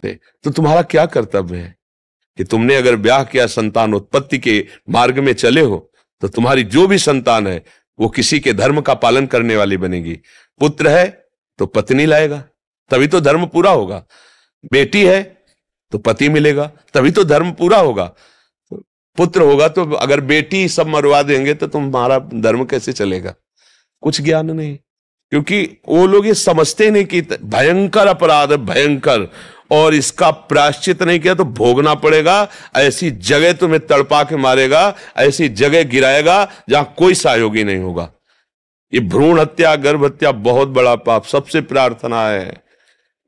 तो तुम्हारा क्या कर्तव्य है कि तुमने अगर ब्याह किया, संतान उत्पत्ति के मार्ग में चले हो, तो तुम्हारी जो भी संतान है वो किसी के धर्म का पालन करने वाली बनेगी। पुत्र है तो पत्नी लाएगा, तभी तो धर्म पूरा होगा। बेटी है तो पति मिलेगा, तभी तो धर्म पूरा होगा। पुत्र होगा तो अगर बेटी सब मरवा देंगे तो तुम्हारा धर्म कैसे चलेगा? कुछ ज्ञान नहीं, क्योंकि वो लोग ये समझते नहीं कि भयंकर अपराध है, भयंकर, और इसका प्रायश्चित नहीं किया तो भोगना पड़ेगा। ऐसी जगह तुम्हें तड़पा के मारेगा, ऐसी जगह गिराएगा जहां कोई सहयोगी नहीं होगा। ये भ्रूण हत्या, गर्भ हत्या बहुत बड़ा पाप। सबसे प्रार्थना है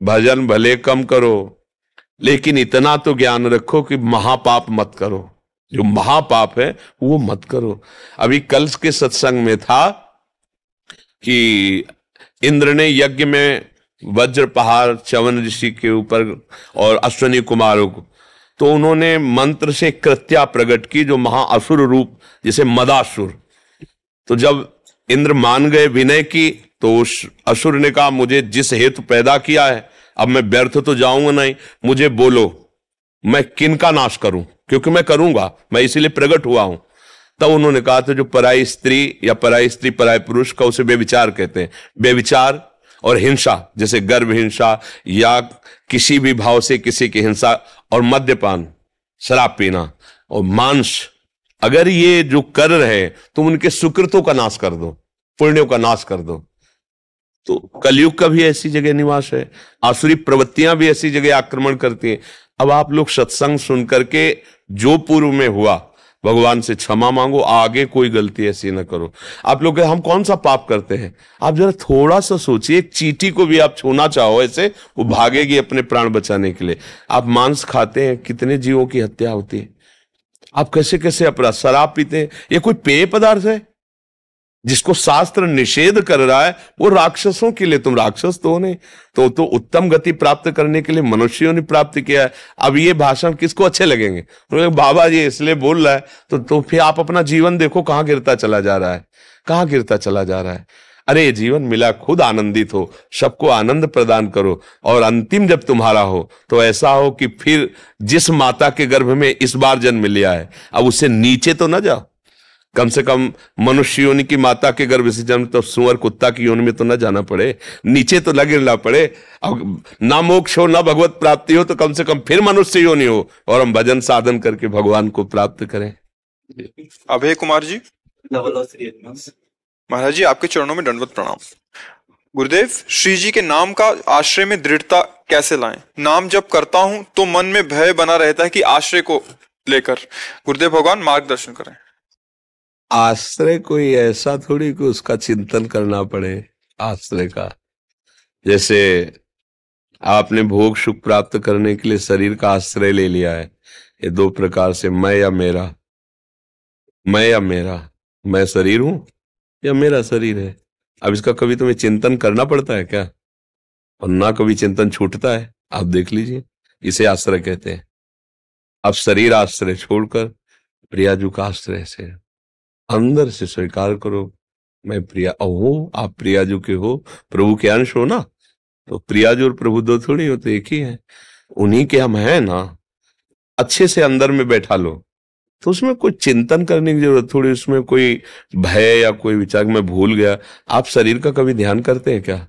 भजन भले कम करो, लेकिन इतना तो ज्ञान रखो कि महापाप मत करो। जो महापाप है वो मत करो। अभी कल के सत्संग में था कि इंद्र ने यज्ञ में वज्र पहाड़ च्यवन ऋषि के ऊपर और अश्वनी कुमारों को, तो उन्होंने मंत्र से कृत्या प्रकट की, जो महाअसुर रूप, जिसे मदासुर। तो जब इंद्र मान गए विनय की, तो उस असुर ने कहा मुझे जिस हेतु पैदा किया है अब मैं व्यर्थ तो जाऊंगा नहीं, मुझे बोलो मैं किन का नाश करूं, क्योंकि मैं करूंगा, मैं इसीलिए प्रकट हुआ हूं। तब उन्होंने कहा था जो पराई स्त्री या पराई स्त्री पराई पुरुष का, उसे बेविचार कहते हैं। बेविचार और हिंसा, जैसे गर्भ हिंसा या किसी भी भाव से किसी की हिंसा, और मद्यपान, शराब पीना और मांस, अगर ये जो कर रहे तुम उनके सुकृतों का नाश कर दो, पुण्यों का नाश कर दो। तो कलयुग का भी ऐसी जगह निवास है, आसुरी प्रवृत्तियां भी ऐसी जगह आक्रमण करती हैं। अब आप लोग सत्संग सुन करके जो पूर्व में हुआ भगवान से क्षमा मांगो, आगे कोई गलती ऐसी ना करो। आप लोग हम कौन सा पाप करते हैं? आप जरा थोड़ा सा सोचिए, एक चींटी को भी आप छूना चाहो ऐसे, वो भागेगी अपने प्राण बचाने के लिए। आप मांस खाते हैं, कितने जीवों की हत्या होती है। आप कैसे कैसे अपराध, शराब पीते हैं, ये कोई पेय पदार्थ है जिसको शास्त्र निषेध कर रहा है? वो राक्षसों के लिए, तुम राक्षस तो नहीं, तो उत्तम गति प्राप्त करने के लिए मनुष्यों ने प्राप्त किया है। अब ये भाषण किसको अच्छे लगेंगे? तो बाबा जी इसलिए बोल रहा है, तो फिर आप अपना जीवन देखो कहां गिरता चला जा रहा है, कहां गिरता चला जा रहा है। अरे ये जीवन मिला, खुद आनंदित हो, सबको आनंद प्रदान करो, और अंतिम जब तुम्हारा हो तो ऐसा हो कि फिर जिस माता के गर्भ में इस बार जन्म लिया है, अब उससे नीचे तो ना जाओ। कम से कम मनुष्य योनि की माता के गर्भ से जन्म, तो सुअर कुत्ता की योनि में तो ना जाना पड़े, नीचे तो न गिरना पड़े। अब ना मोक्ष हो ना भगवत प्राप्ति हो, तो कम से कम फिर मनुष्य योनि हो और हम भजन साधन करके भगवान को प्राप्त करें। अभय कुमार जी। महाराज जी आपके चरणों में दंडवत प्रणाम। गुरुदेव, श्री जी के नाम का आश्रय में दृढ़ता कैसे लाएं? नाम जब करता हूं तो मन में भय बना रहता है कि आश्रय को लेकर। गुरुदेव भगवान मार्गदर्शन करें। आश्रय कोई ऐसा थोड़ी कि उसका चिंतन करना पड़े। आश्रय का, जैसे आपने भोग सुख प्राप्त करने के लिए शरीर का आश्रय ले लिया है, ये दो प्रकार से, मैं या मेरा। मैं या मेरा, मैं शरीर हूं या मेरा शरीर है। अब इसका कभी तुम्हें चिंतन करना पड़ता है क्या? और ना कभी चिंतन छूटता है। आप देख लीजिए, इसे आश्रय कहते हैं। अब शरीर आश्रय छोड़कर प्रियाजू का आश्रय से अंदर से स्वीकार करो, मैं प्रिया हूं, आप प्रियाजू के हो, प्रभु के अंश हो ना। तो प्रियाजू और प्रभु दो थोड़ी होते, एक ही है, उन्हीं के हम हैं ना। अच्छे से अंदर में बैठा लो, तो उसमें कोई चिंतन करने की जरूरत थोड़ी, उसमें कोई भय या कोई विचार मैं भूल गया। आप शरीर का कभी ध्यान करते हैं क्या?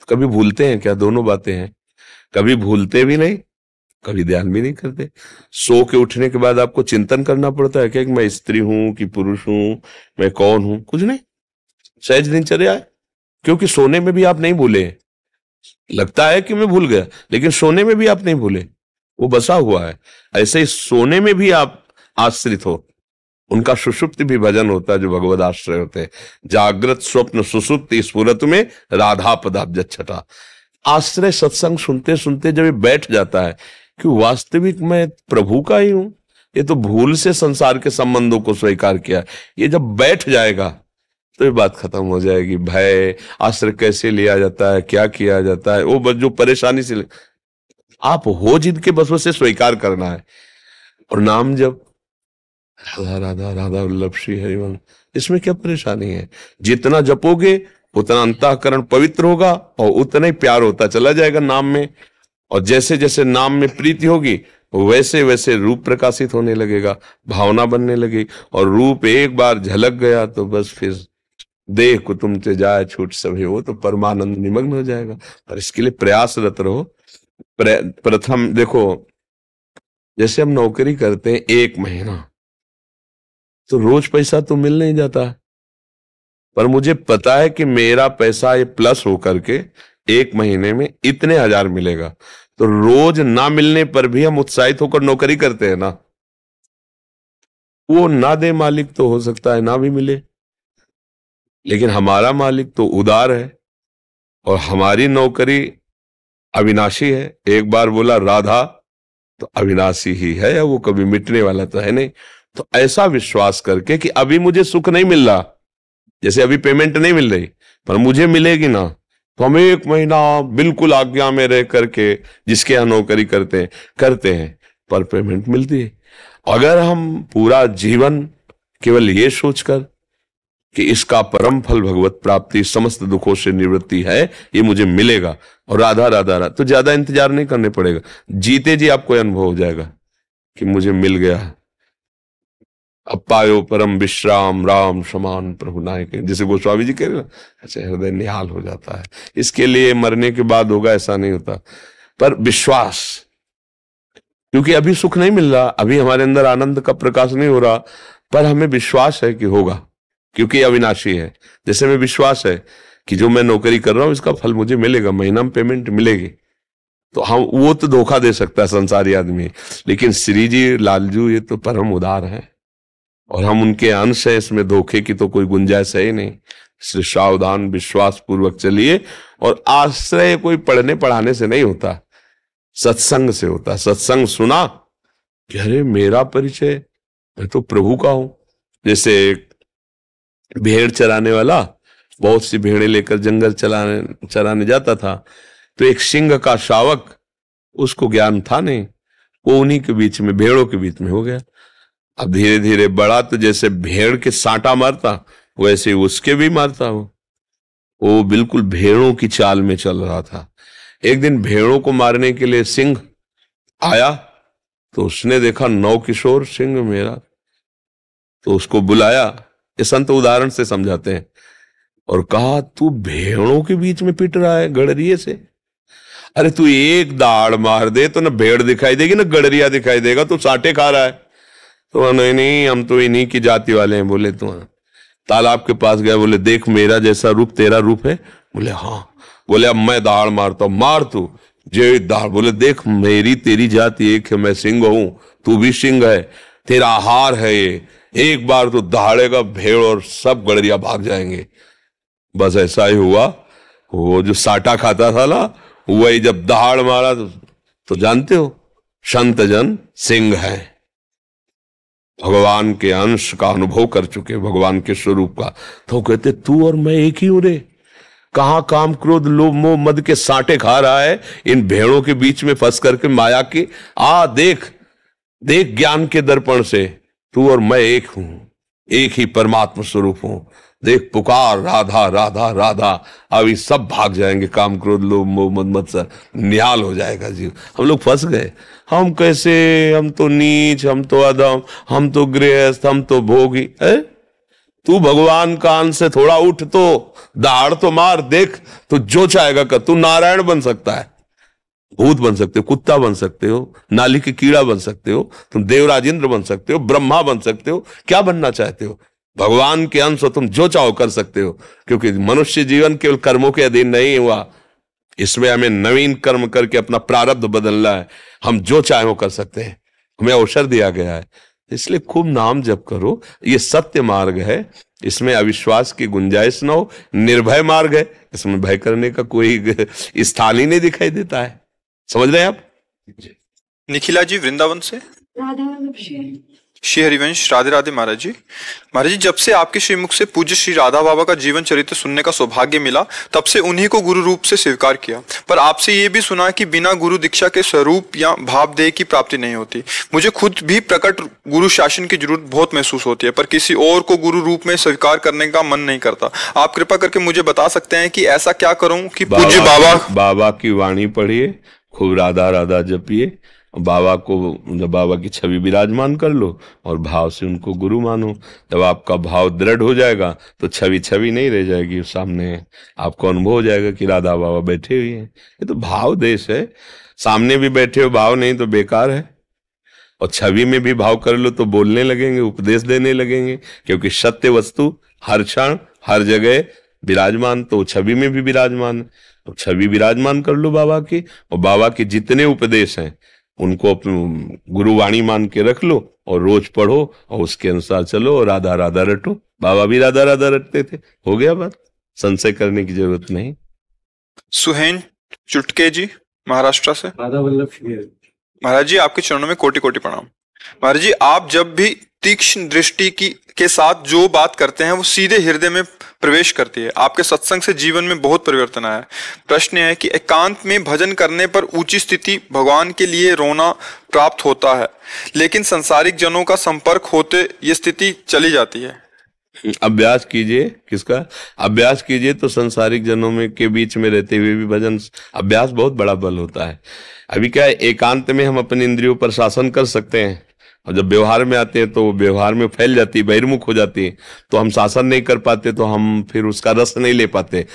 कभी भूलते हैं क्या? दोनों बातें हैं, कभी भूलते भी नहीं, कभी ध्यान भी नहीं करते। सो के उठने के बाद आपको चिंतन करना पड़ता है क्या कि मैं स्त्री हूं कि पुरुष हूं, मैं कौन हूं? कुछ नहीं, सहज दिनचर्या है। क्योंकि सोने में भी आप नहीं भूले। लगता है कि मैं भूल गया, लेकिन सोने में भी आप नहीं भूले, वो बसा हुआ है। ऐसे ही सोने में भी आप आश्रित हो, उनका सुषुप्ति भी भजन होता है, जो भगवद आश्रय होते हैं। जागृत स्वप्न सुषुप्ति स्फुरत में राधा पदाब्ज छटा। आश्रय सत्संग सुनते सुनते जब ये बैठ जाता है कि वास्तविक मैं प्रभु का ही हूं, ये तो भूल से संसार के संबंधों को स्वीकार किया, ये जब बैठ जाएगा तो ये बात खत्म हो जाएगी। भय, आश्रय कैसे लिया जाता है, क्या किया जाता है, वो बस जो परेशानी से आप हो जिनके बस उसे स्वीकार करना है। और नाम जब राधा राधा राधा वल्लभ श्री हरिवंश, इसमें क्या परेशानी है? जितना जपोगे उतना अंतःकरण पवित्र होगा और उतना ही प्यार होता चला जाएगा नाम में। और जैसे जैसे नाम में प्रीति होगी वैसे वैसे रूप प्रकाशित होने लगेगा, भावना बनने लगेगी, और रूप एक बार झलक गया तो बस फिर देह को तुमसे जाए छूट सभी, हो तो परमानंद निमग्न हो जाएगा। पर इसके लिए प्रयासरत रहो। प्रथम देखो, जैसे हम नौकरी करते हैं 1 महीना, तो रोज पैसा तो मिल नहीं जाता, पर मुझे पता है कि मेरा पैसा ये प्लस होकर के 1 महीने में इतने हजार मिलेगा, तो रोज ना मिलने पर भी हम उत्साहित होकर नौकरी करते हैं ना। वो ना दे मालिक तो हो सकता है ना भी मिले, लेकिन हमारा मालिक तो उदार है और हमारी नौकरी अविनाशी है। एक बार बोला राधा तो अविनाशी ही है, या वो कभी मिटने वाला तो है नहीं। तो ऐसा विश्वास करके कि अभी मुझे सुख नहीं मिल रहा, जैसे अभी पेमेंट नहीं मिल रही पर मुझे मिलेगी ना, तो हम 1 महीना बिल्कुल आज्ञा में रह करके जिसके यहाँ नौकरी करते हैं पर पेमेंट मिलती है। अगर हम पूरा जीवन केवल ये सोचकर कि इसका परम फल भगवत प्राप्ति, समस्त दुखों से निवृत्ति है, ये मुझे मिलेगा और राधा राधा राधा, तो ज्यादा इंतजार नहीं करने पड़ेगा, जीते जी आपको अनुभव हो जाएगा कि मुझे मिल गया। अब पायो परम विश्राम राम समान प्रभु नायक, जैसे गोस्वामी जी कह रहे ना, ऐसे हृदय निहाल हो जाता है। इसके लिए मरने के बाद होगा ऐसा नहीं होता, पर विश्वास, क्योंकि अभी सुख नहीं मिल रहा, अभी हमारे अंदर आनंद का प्रकाश नहीं हो रहा, पर हमें विश्वास है कि होगा, क्योंकि अविनाशी है। जैसे में विश्वास है कि जो मैं नौकरी कर रहा हूं इसका फल मुझे मिलेगा, महीना में पेमेंट मिलेगी, तो हम वो तो धोखा दे सकता है संसारी आदमी, लेकिन श्री जी लालजू ये तो परम उदार है और हम उनके अंश है, इसमें धोखे की तो कोई गुंजाइश है ही नहीं। इसलिए सावधान विश्वास पूर्वक चलिए, और आश्रय कोई पढ़ने पढ़ाने से नहीं होता, सत्संग से होता। सत्संग सुना कि अरे मेरा परिचय, मैं तो प्रभु का हूं। जैसे भेड़ चराने वाला बहुत सी भेड़ें लेकर जंगल चराने जाता था, तो एक सिंह का शावक, उसको ज्ञान था नहीं, वो उन्हीं के बीच में, भेड़ों के बीच में हो गया। अब धीरे धीरे बड़ा, तो जैसे भेड़ के सांटा मारता वैसे उसके भी मारता। वो बिल्कुल भेड़ों की चाल में चल रहा था। एक दिन भेड़ों को मारने के लिए सिंह आया, तो उसने देखा नौ किशोर सिंह मेरा, तो उसको बुलाया, ये संत उदाहरण से समझाते हैं, और कहा तू भेड़ों के बीच में पिट रहा है गड़रिये से, अरे तू एक दाड़ मार दे तो ना भेड़ दिखाई देगी ना गड़रिया दिखाई देगा, तू साटे खा रहा है। तो नहीं नहीं, हम तो इन्हीं की जाति वाले हैं। बोले तो तालाब के पास गया, बोले देख मेरा जैसा रूप तेरा रूप है? बोले हाँ। बोले अब मैं दाड़ मारता हूं, मार तू। जे दाड़, बोले देख मेरी तेरी जाति एक है, मैं सिंह हूं, तू भी सिंह है, तेरा आहार है ये, एक बार तो दहाड़ेगा भेड़ और सब गड़रिया भाग जाएंगे। बस ऐसा ही हुआ। वो जो साटा खाता था ना, वही जब दहाड़ मारा तो जानते हो संत जन सिंह है, भगवान के अंश का अनुभव कर चुके, भगवान के स्वरूप का। तो कहते तू और मैं एक ही हूं रे, कहां काम क्रोध लोभ मोह मद के साटे खा रहा है इन भेड़ों के बीच में फंस करके माया की। देख देख ज्ञान के दर्पण से, तू और मैं एक हूं, एक ही परमात्मा स्वरूप हूं। देख पुकार राधा राधा राधा, अभी सब भाग जाएंगे, काम क्रोध लोभ मोह मद मत्सर निहाल हो जाएगा जीव। हम लोग फंस गए, हम कैसे, हम तो नीच, हम तो अधम, हम तो गृहस्थ, हम तो भोगी है। तू भगवान का अंश से थोड़ा उठ तो दाड़ तो मार, देख तो जो चाहेगा कर। तू नारायण बन सकता है, भूत बन सकते हो, कुत्ता बन सकते हो, नाली के कीड़ा बन सकते हो, तुम देवराज इंद्र बन सकते हो, ब्रह्मा बन सकते हो, क्या बनना चाहते हो? भगवान के अंश हो, तुम जो चाहो कर सकते हो, क्योंकि मनुष्य जीवन केवल कर्मों के अधीन नहीं हुआ, इसमें हमें नवीन कर्म करके अपना प्रारब्ध बदलना है। हम जो चाहे वो कर सकते हैं, हमें अवसर दिया गया है। इसलिए खूब नाम जप करो, ये सत्य मार्ग है, इसमें अविश्वास की गुंजाइश न हो, निर्भय मार्ग है, इसमें भय करने का कोई स्थान ही नहीं दिखाई देता है। समझ रहे हैं आप? निखिला जी वृंदावन से। श्री हरिवंश, राधे राधे महाराज जी। महाराज जी, जब से आपके श्रीमुख से पूज्य श्री राधा बाबा का जीवन चरित्र सुनने का सौभाग्य मिला, तब से उन्हीं को गुरु रूप से स्वीकार किया। पर आपसे ये भी सुना कि बिना गुरु दीक्षा के स्वरूप या भावदेह की प्राप्ति नहीं होती। मुझे खुद भी प्रकट गुरु शासन की जरूरत बहुत महसूस होती है, पर किसी और को गुरु रूप में स्वीकार करने का मन नहीं करता। आप कृपा करके मुझे बता सकते हैं कि ऐसा क्या करूं कि पूज्य बाबा की वाणी पढ़िए, खूब राधा राधा जपिए, बाबा को, जब बाबा की छवि विराजमान कर लो और भाव से उनको गुरु मानो। जब आपका भाव दृढ़ हो जाएगा तो छवि छवि नहीं रह जाएगी, सामने आपको अनुभव हो जाएगा कि राधा बाबा बैठे हुए हैं। ये तो भाव देश है, सामने भी बैठे हो भाव नहीं तो बेकार है। और छवि में भी भाव कर लो तो बोलने लगेंगे, उपदेश देने लगेंगे, क्योंकि सत्य वस्तु हर क्षण हर जगह विराजमान, तो छवि में भी विराजमान है। तो छवि विराजमान कर लो बाबा की, और बाबा के जितने उपदेश हैं उनको अपनी गुरुवाणी मान के रख लो और रोज पढ़ो और उसके अनुसार चलो और राधा राधा रटो। बाबा भी राधा राधा रटते थे। हो गया बात, संशय करने की जरूरत नहीं। सुहेन चुटके जी महाराष्ट्र से। राधा वल्लभ श्री महाराज जी आपके चरणों में कोटि कोटि प्रणाम। महाराज जी आप जब भी तीक्ष्ण दृष्टि के साथ जो बात करते हैं वो सीधे हृदय में प्रवेश करती है। आपके सत्संग से जीवन में बहुत परिवर्तन आया है। प्रश्न है कि एकांत में भजन करने पर ऊंची स्थिति, भगवान के लिए रोना प्राप्त होता है, लेकिन संसारिक जनों का संपर्क होते ये स्थिति चली जाती है। अभ्यास कीजिए। किसका अभ्यास कीजिए? तो संसारिक जनों में के बीच में रहते हुए भी भजन अभ्यास बहुत बड़ा बल होता है। अभी क्या है, एकांत में हम अपने इंद्रियों पर शासन कर सकते हैं, और जब व्यवहार में आते हैं तो व्यवहार में फैल जाती है, बहिर्मुख हो जाती है, तो हम शासन नहीं कर पाते, तो हम फिर उसका रस नहीं ले पाते।